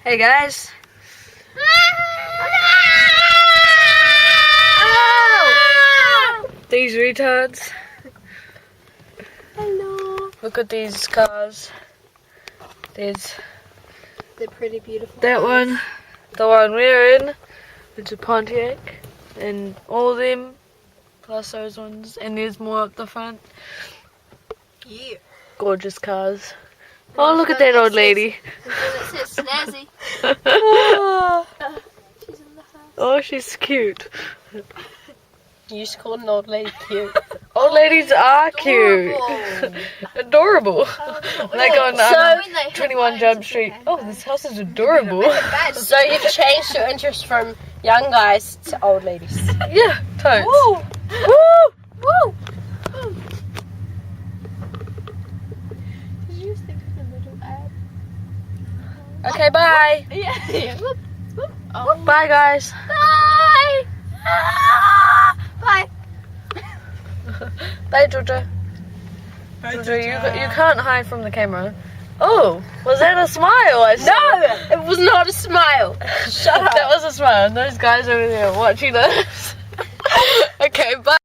Hey guys. These retards. Hello. Look at these cars. There's They're pretty beautiful. that one, the one we're in, it's a Pontiac, and all of them, plus those ones, and there's more up the front. Yeah. Gorgeous cars. Oh, look at that old lady. It says snazzy. She's in the house. Oh, she's cute. You used to call an old lady cute. Old ladies are cute. Adorable. Like on So- 21 Jump Street. Oh, this house is adorable. So you've changed your interest from young guys to old ladies. Yeah, totes. Woo! Woo! Did you think of the little ad? Okay, bye. Yeah. Whoop, whoop. Oh. Bye, guys. Bye. Bye. Bye, Jojo. Jojo, you can't hide from the camera. Oh, was that a smile? I saw? No, it was not a smile. Shut up. That was a smile. And those guys over there watching us. Okay, bye.